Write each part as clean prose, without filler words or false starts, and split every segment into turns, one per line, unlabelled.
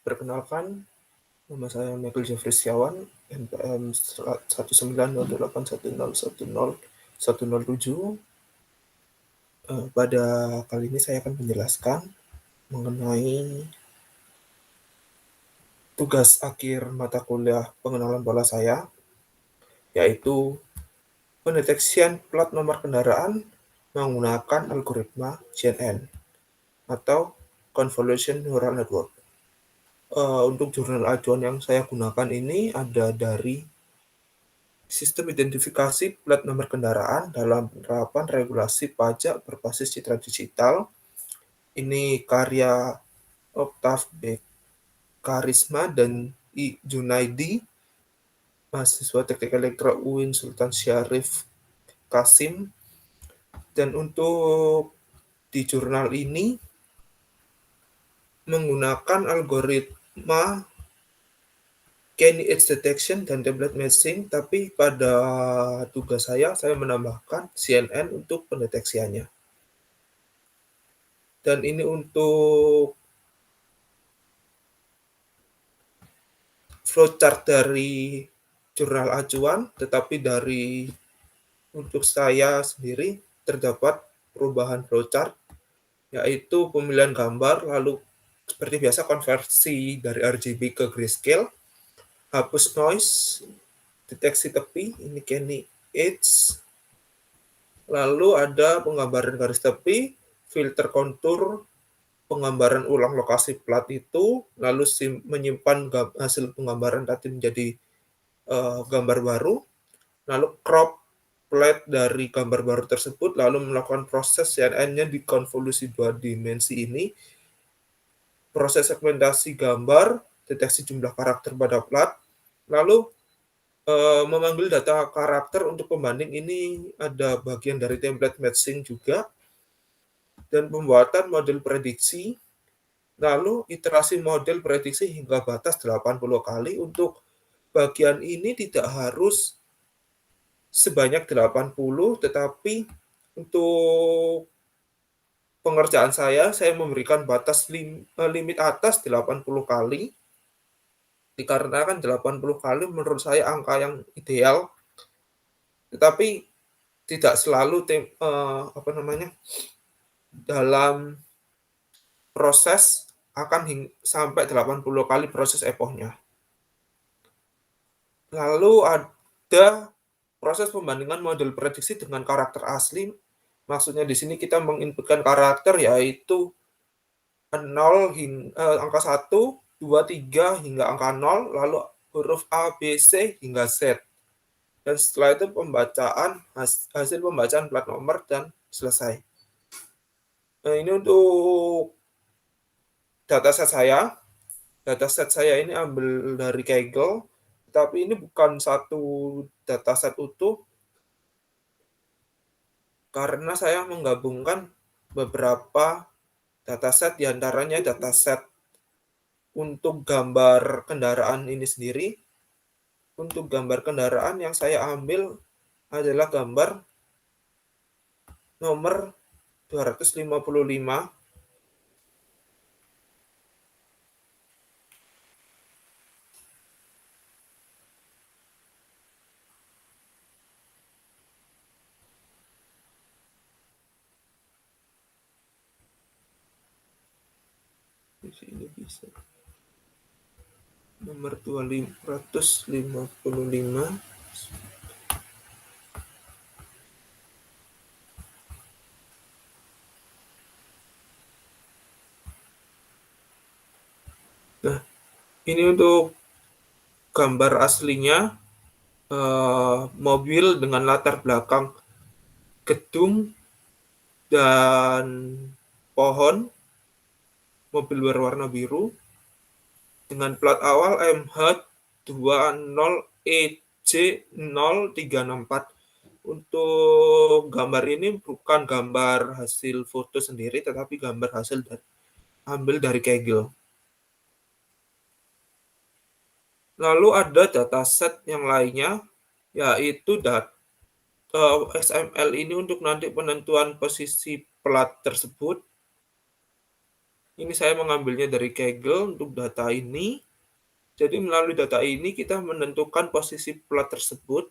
Perkenalkan, nama saya Michael Jeffrey Setiawan, NPM 19081010107. Pada kali ini saya akan menjelaskan mengenai tugas akhir mata kuliah pengenalan pola saya, yaitu pendeteksian plat nomor kendaraan menggunakan algoritma CNN atau Convolution Neural Network. Untuk jurnal acuan yang saya gunakan ini ada dari Sistem Identifikasi Plat Nomor Kendaraan dalam Penerapan Regulasi Pajak Berbasis Citra Digital. Ini karya Octav B. Karisma dan I. Junaidi, mahasiswa Teknik Elektro UIN Sultan Syarif Kasim. Dan untuk di jurnal ini menggunakan algoritma Kenny Edge Detection dan Template Matching, tapi pada tugas saya menambahkan CNN untuk pendeteksiannya. Dan ini untuk flowchart dari jurnal acuan, tetapi untuk saya sendiri terdapat perubahan flowchart, yaitu pemilihan gambar, lalu seperti biasa konversi dari RGB ke grayscale, hapus noise, deteksi tepi, ini Kenny Edge, lalu ada penggambaran garis tepi, filter kontur, penggambaran ulang lokasi plat itu, lalu menyimpan hasil penggambaran tadi menjadi gambar baru, lalu crop plat dari gambar baru tersebut, lalu melakukan proses CNN-nya di konvolusi 2 dimensi ini, proses segmentasi gambar, deteksi jumlah karakter pada plat, lalu memanggil data karakter untuk pembanding. Ini ada bagian dari template matching juga, dan pembuatan model prediksi, lalu iterasi model prediksi hingga batas 80 kali. Untuk bagian ini tidak harus sebanyak 80, tetapi untuk pengerjaan saya memberikan batas limit atas 80 kali, dikarenakan 80 kali menurut saya angka yang ideal, tetapi tidak selalu dalam proses akan sampai 80 kali proses epochnya. Lalu ada proses pembandingan model prediksi dengan karakter asli. Maksudnya di sini kita menginputkan karakter, yaitu 0 angka 1, 2, 3 hingga angka 0, lalu huruf A, B, C hingga Z. Dan setelah itu hasil pembacaan plat nomor dan selesai. Nah, ini untuk dataset saya. Dataset saya ini ambil dari Kaggle, tapi ini bukan satu dataset utuh, karena saya menggabungkan beberapa dataset, diantaranya dataset untuk gambar kendaraan ini sendiri. Untuk gambar kendaraan yang saya ambil adalah gambar nomor 255. Di sini bisa. Nomor 255. Nah, ini untuk gambar aslinya, mobil dengan latar belakang gedung dan pohon, mobil berwarna biru dengan plat awal MH20EJ0364. Untuk gambar ini bukan gambar hasil foto sendiri, tetapi gambar hasil ambil dari Kaggle. Lalu ada dataset yang lainnya, yaitu XML ini untuk nanti penentuan posisi plat tersebut. Ini saya mengambilnya dari Kaggle untuk data ini. Jadi melalui data ini kita menentukan posisi plot tersebut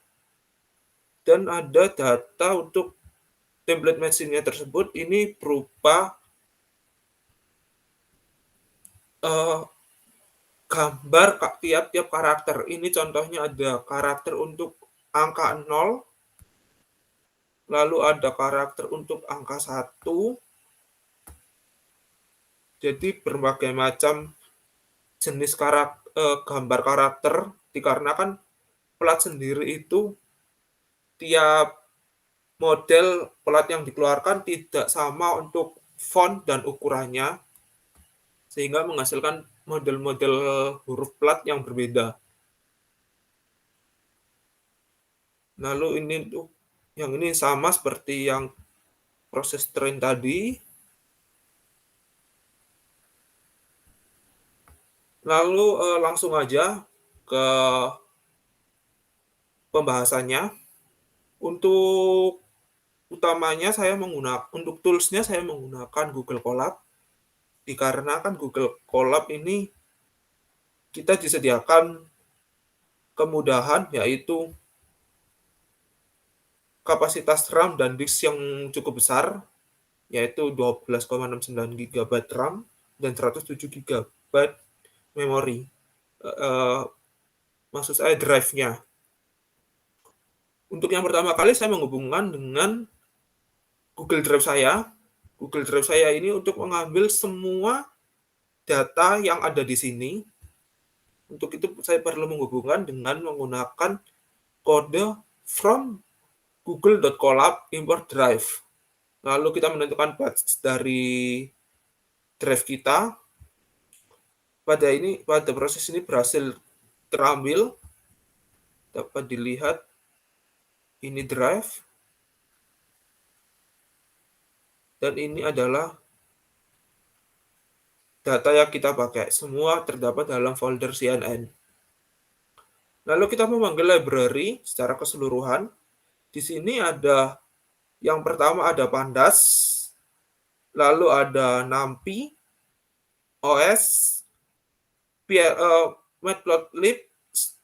dan ada data untuk template matching-nya tersebut ini berupa gambar tiap-tiap karakter. Ini contohnya ada karakter untuk angka 0, lalu ada karakter untuk angka 1. Jadi berbagai macam jenis gambar karakter, dikarenakan plat sendiri itu tiap model plat yang dikeluarkan tidak sama untuk font dan ukurannya, sehingga menghasilkan model-model huruf plat yang berbeda. Lalu ini tuh yang ini sama seperti yang proses train tadi. Lalu langsung aja ke pembahasannya. Untuk utamanya untuk tools-nya saya menggunakan Google Colab, dikarenakan Google Colab ini kita disediakan kemudahan, yaitu kapasitas RAM dan disk yang cukup besar, yaitu 12,69 GB RAM dan 107 GB memori. Maksud saya drive-nya. Untuk yang pertama kali saya menghubungkan dengan Google Drive saya. Google Drive saya ini untuk mengambil semua data yang ada di sini. Untuk itu saya perlu menghubungkan dengan menggunakan kode from google.colab import drive. Lalu kita menentukan batch dari drive kita. Pada proses ini berhasil terambil. Dapat dilihat ini drive. Dan ini adalah data yang kita pakai. Semua terdapat dalam folder CNN. Lalu kita memanggil library secara keseluruhan. Di sini ada yang pertama ada Pandas, lalu ada NumPy, OS, Matplotlib.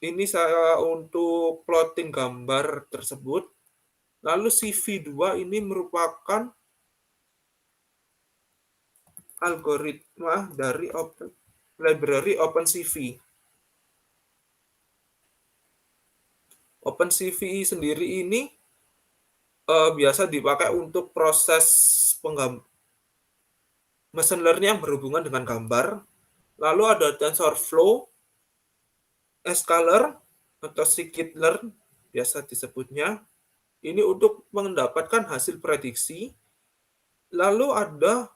Ini saya untuk plotting gambar tersebut. Lalu CV2 ini merupakan algoritma dari library OpenCV. OpenCV sendiri ini biasa dipakai untuk proses machine learning yang berhubungan dengan gambar. Lalu ada TensorFlow, Scalar atau scikit-learn biasa disebutnya. Ini untuk mendapatkan hasil prediksi. Lalu ada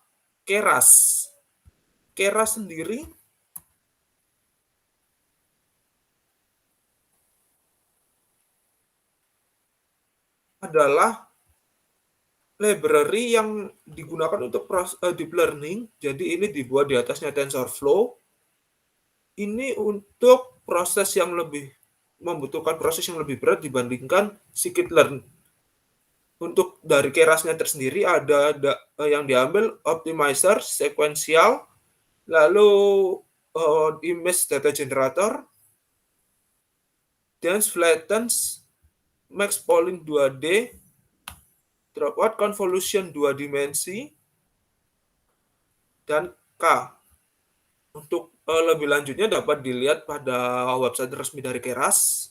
Keras. Keras sendiri adalah library yang digunakan untuk deep learning. Jadi ini dibuat di atasnya TensorFlow. Ini untuk membutuhkan proses yang lebih berat dibandingkan scikit-learn. Untuk dari Kerasnya tersendiri ada yang diambil optimizer, sequential, lalu image data generator, dense flattens, max polling 2D, dropout convolution 2 dimensi, dan K. Untuk lebih lanjutnya dapat dilihat pada website resmi dari Keras.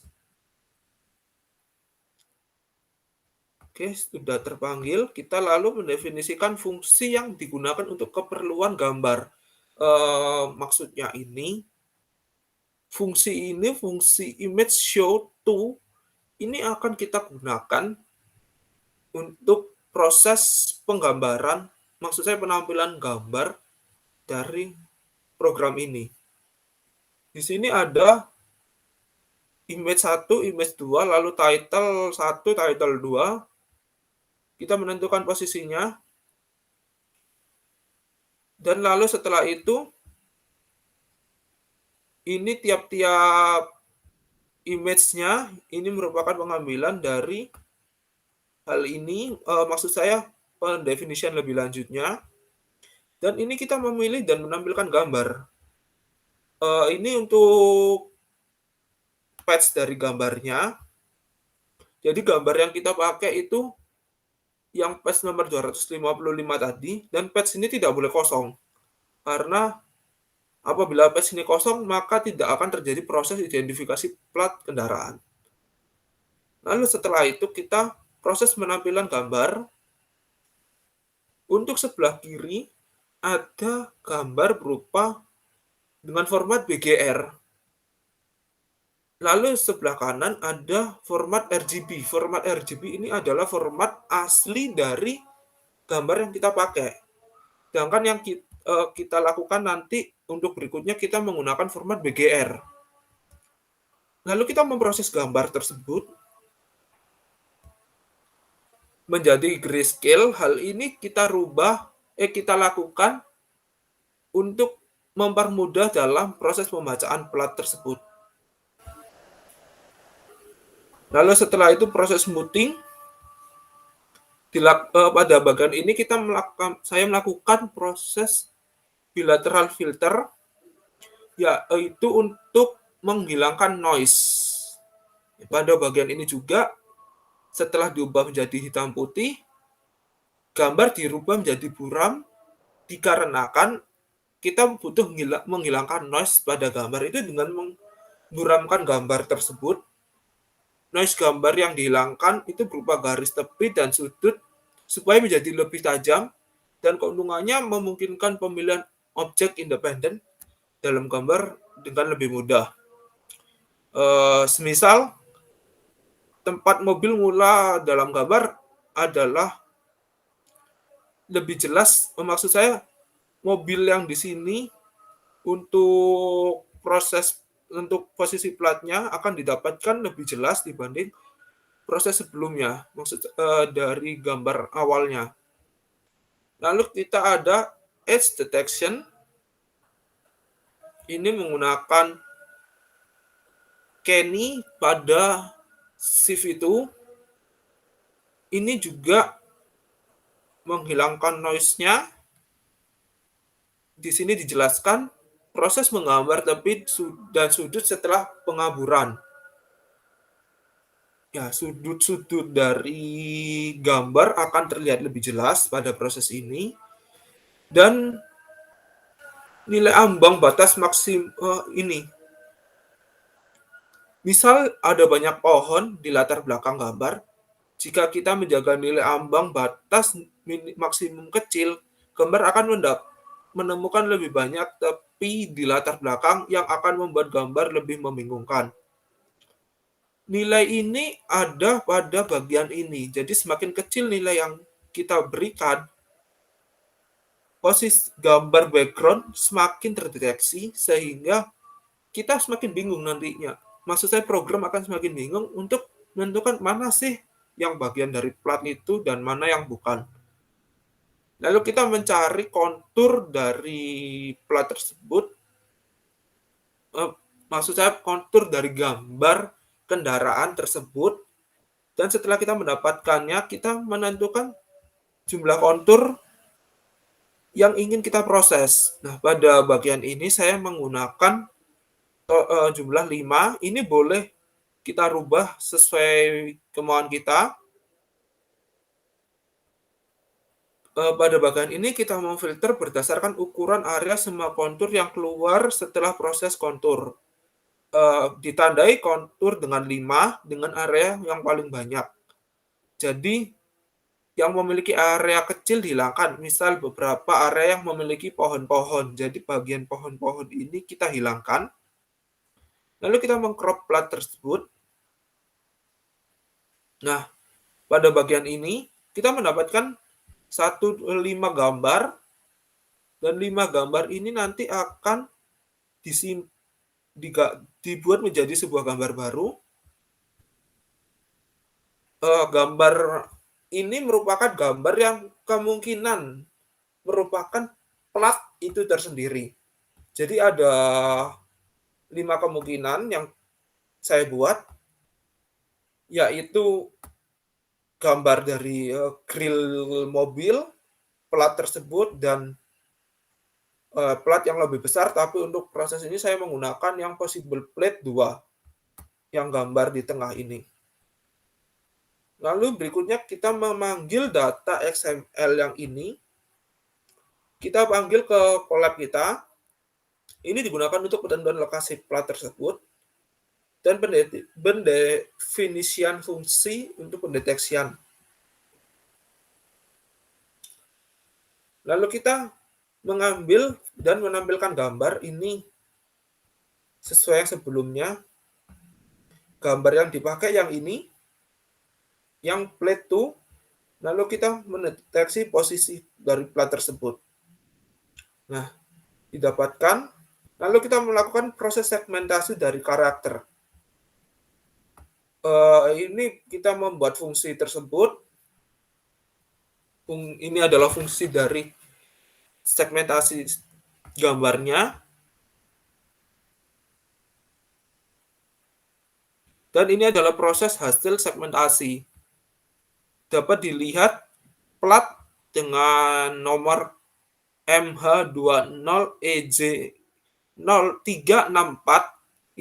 Oke, sudah terpanggil. Kita lalu mendefinisikan fungsi yang digunakan untuk keperluan gambar. Maksudnya fungsi image show to ini akan kita gunakan untuk proses penggambaran, maksud saya penampilan gambar dari program ini. Di sini ada image 1, image 2, lalu title 1, title 2. Kita menentukan posisinya. Dan lalu setelah itu, ini tiap-tiap image-nya ini merupakan pengambilan dari hal ini. Maksud saya pendefinisian lebih lanjutnya. Dan ini kita memilih dan menampilkan gambar. Ini untuk patch dari gambarnya. Jadi gambar yang kita pakai itu yang patch nomor 255 tadi, dan patch ini tidak boleh kosong. Karena apabila patch ini kosong, maka tidak akan terjadi proses identifikasi plat kendaraan. Lalu setelah itu kita proses penampilan gambar. Untuk sebelah kiri ada gambar berupa dengan format BGR. Lalu sebelah kanan ada format RGB. Format RGB ini adalah format asli dari gambar yang kita pakai. Sedangkan yang kita lakukan nanti untuk berikutnya kita menggunakan format BGR. Lalu kita memproses gambar tersebut menjadi grayscale. Hal ini kita lakukan untuk mempermudah dalam proses pembacaan plat tersebut. Lalu setelah itu proses smoothing. Pada bagian ini saya melakukan proses bilateral filter, yaitu untuk menghilangkan noise. Pada bagian ini juga setelah diubah menjadi hitam putih, gambar dirubah menjadi buram dikarenakan kita butuh menghilangkan noise pada gambar itu dengan memburamkan gambar tersebut. Noise gambar yang dihilangkan itu berupa garis tepi dan sudut supaya menjadi lebih tajam, dan keuntungannya memungkinkan pemilihan objek independen dalam gambar dengan lebih mudah. Semisal tempat mobil mula dalam gambar adalah lebih jelas, maksud saya mobil yang di sini untuk posisi platnya akan didapatkan lebih jelas dibanding proses sebelumnya, dari gambar awalnya. Lalu kita ada edge detection. Ini menggunakan Kenny pada shift itu. Ini juga menghilangkan noise-nya. Di sini dijelaskan proses menggambar tepi dan sudut setelah pengaburan. Ya, sudut-sudut dari gambar akan terlihat lebih jelas pada proses ini. Dan nilai ambang batas ini. Misal ada banyak pohon di latar belakang gambar, jika kita menjaga nilai ambang batas maksimum kecil, gambar akan menemukan lebih banyak tepi di latar belakang yang akan membuat gambar lebih membingungkan. Nilai ini ada pada bagian ini, jadi semakin kecil nilai yang kita berikan, posisi gambar background semakin terdeteksi, sehingga kita semakin bingung nantinya. Maksud saya program akan semakin bingung untuk menentukan mana sih yang bagian dari plat itu dan mana yang bukan. Lalu kita mencari kontur dari plat tersebut, maksud saya kontur dari gambar kendaraan tersebut, dan setelah kita mendapatkannya, kita menentukan jumlah kontur yang ingin kita proses. Nah, pada bagian ini saya menggunakan jumlah 5. Ini boleh kita rubah sesuai kemauan kita. Pada bagian ini kita memfilter berdasarkan ukuran area semua kontur yang keluar setelah proses kontur. Ditandai kontur dengan 5 dengan area yang paling banyak. Jadi yang memiliki area kecil dihilangkan. Misal beberapa area yang memiliki pohon-pohon. Jadi bagian pohon-pohon ini kita hilangkan. Lalu kita mengcrop plat tersebut. Nah, pada bagian ini kita mendapatkan 5 gambar, dan 5 gambar ini nanti akan dibuat menjadi sebuah gambar baru. Gambar ini merupakan gambar yang kemungkinan merupakan plat itu tersendiri. Jadi ada 5 kemungkinan yang saya buat, yaitu gambar dari grill mobil, plat tersebut, dan plat yang lebih besar, tapi untuk proses ini saya menggunakan yang possible plate 2, yang gambar di tengah ini. Lalu berikutnya kita memanggil data XML yang ini, kita panggil ke Colab kita. Ini digunakan untuk penentuan lokasi plat tersebut dan pendefinisian fungsi untuk pendeteksian. Lalu kita mengambil dan menampilkan gambar ini sesuai yang sebelumnya. Gambar yang dipakai yang ini, yang plate 2, lalu kita mendeteksi posisi dari plat tersebut. Nah, didapatkan, lalu kita melakukan proses segmentasi dari karakter. Ini kita membuat fungsi tersebut. Ini adalah fungsi dari segmentasi gambarnya. Dan ini adalah proses hasil segmentasi. Dapat dilihat plat dengan nomor MH20EJ0364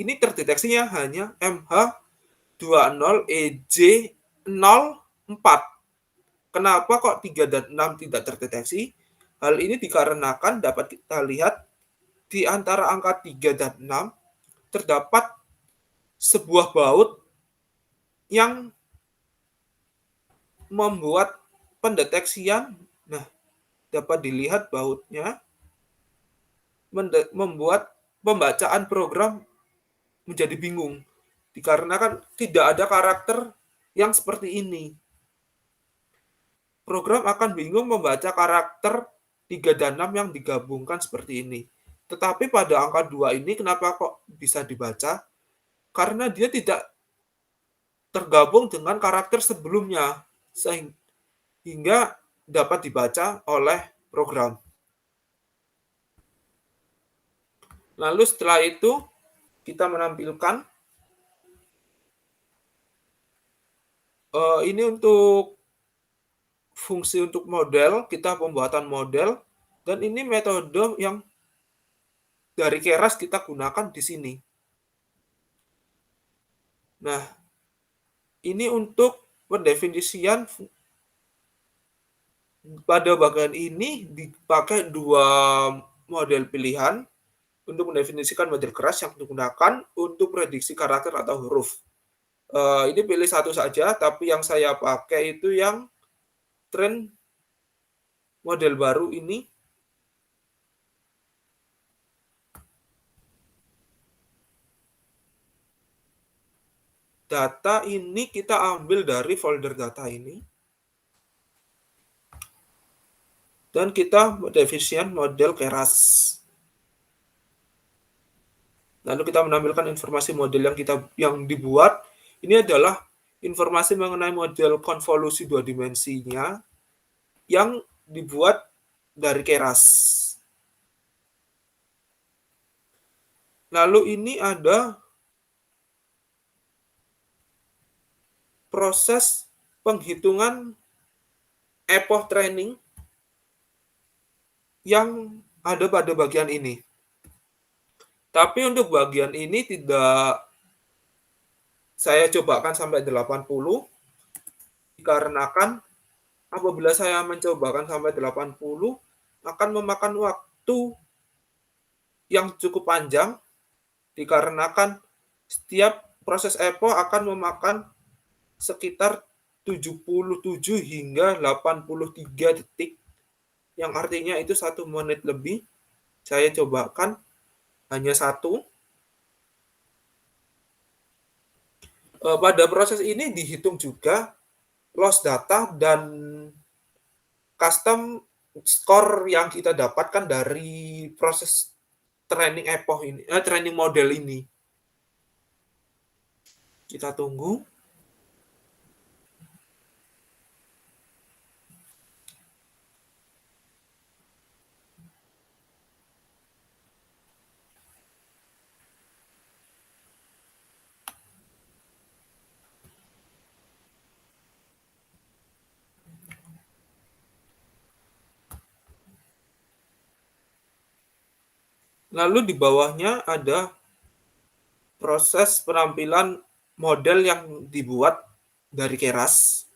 ini terdeteksinya hanya MH20EJ04. Kenapa kok 3 dan 6 tidak terdeteksi? Hal ini dikarenakan dapat kita lihat di antara angka 3 dan 6 terdapat sebuah baut yang membuat pendeteksian. Nah, dapat dilihat bautnya membuat pembacaan program menjadi bingung dikarenakan tidak ada karakter yang seperti ini. Program akan bingung membaca karakter 3 dan 6 yang digabungkan seperti ini. Tetapi pada angka 2 ini kenapa kok bisa dibaca? Karena dia tidak tergabung dengan karakter sebelumnya, sehingga dapat dibaca oleh program. Lalu setelah itu kita menampilkan ini untuk fungsi untuk model, kita pembuatan model, dan ini metode yang dari Keras kita gunakan di sini. Nah, ini untuk pendefinisian. Pada bagian ini dipakai 2 model pilihan untuk mendefinisikan model keras yang digunakan untuk prediksi karakter atau huruf. Ini pilih satu saja, tapi yang saya pakai itu yang tren model baru ini. Data ini kita ambil dari folder data ini. Dan kita mendefinisikan model Keras. Lalu kita menampilkan informasi model yang dibuat. Ini adalah informasi mengenai model konvolusi 2 dimensinya yang dibuat dari Keras. Lalu ini ada proses penghitungan epoch training yang ada pada bagian ini. Tapi untuk bagian ini tidak saya cobakan sampai 80, dikarenakan apabila saya mencobakan sampai 80 akan memakan waktu yang cukup panjang, dikarenakan setiap proses epoch akan memakan sekitar 77 hingga 83 detik, yang artinya itu 1 menit lebih. Saya cobakan hanya 1. Pada proses ini dihitung juga loss data dan custom score yang kita dapatkan dari proses training epoch ini, training model ini. Kita tunggu. Lalu di bawahnya ada proses penampilan model yang dibuat dari Keras.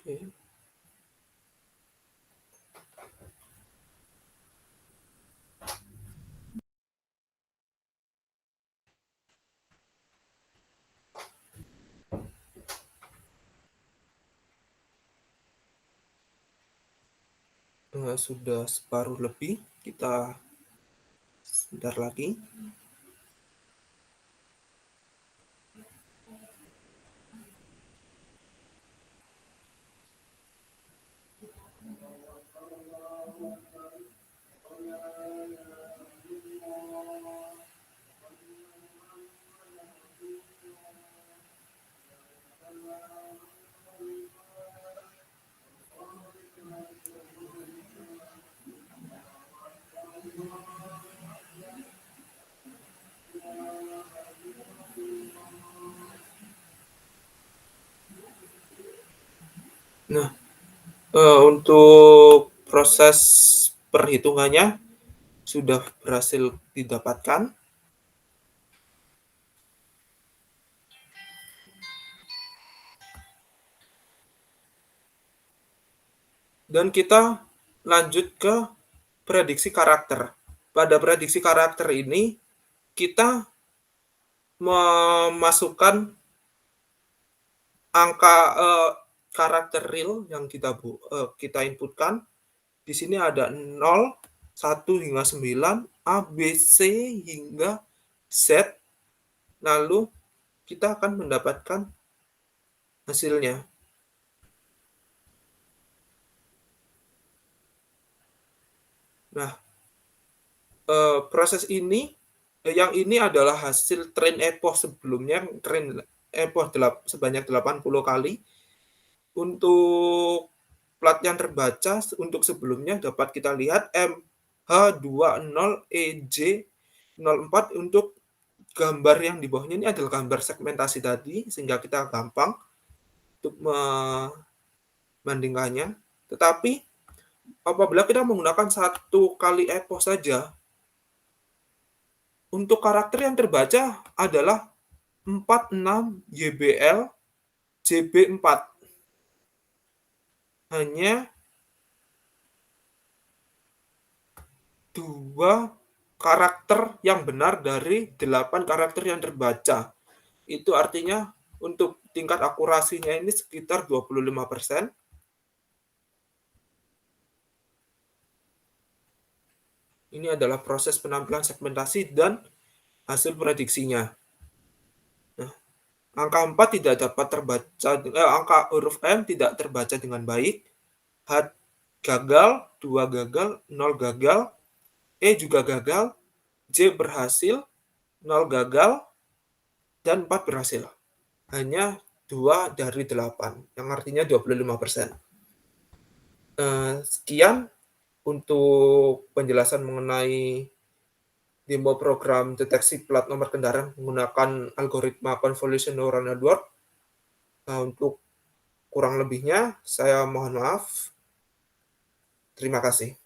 Oke. Sudah separuh lebih, kita sebentar lagi. Nah, untuk proses perhitungannya sudah berhasil didapatkan, dan kita lanjut ke prediksi karakter. Pada prediksi karakter ini, kita memasukkan angka karakter real yang kita inputkan. Di sini ada 0, 1 hingga 9, A, B, C hingga Z. Lalu kita akan mendapatkan hasilnya. Nah, proses ini, yang ini adalah hasil train epoch sebelumnya, train epoch sebanyak 80 kali. Untuk plat yang terbaca untuk sebelumnya dapat kita lihat MH20EJ04. Untuk gambar yang di bawahnya ini adalah gambar segmentasi tadi, sehingga kita gampang untuk membandingkannya. Tetapi apabila kita menggunakan satu kali epoch saja, untuk karakter yang terbaca adalah 46 YBL JB4. Hanya 2 karakter yang benar dari 8 karakter yang terbaca. Itu artinya untuk tingkat akurasinya ini sekitar 25%. Ini adalah proses penampilan segmentasi dan hasil prediksinya. Nah, angka 4 tidak dapat terbaca, angka huruf M tidak terbaca dengan baik. H gagal, 2 gagal, 0 gagal, E juga gagal, J berhasil, 0 gagal, dan 4 berhasil. Hanya 2 dari 8, yang artinya 25%. Sekian untuk penjelasan mengenai demo program deteksi plat nomor kendaraan menggunakan algoritma convolution neural network. Untuk kurang lebihnya, saya mohon maaf. Terima kasih.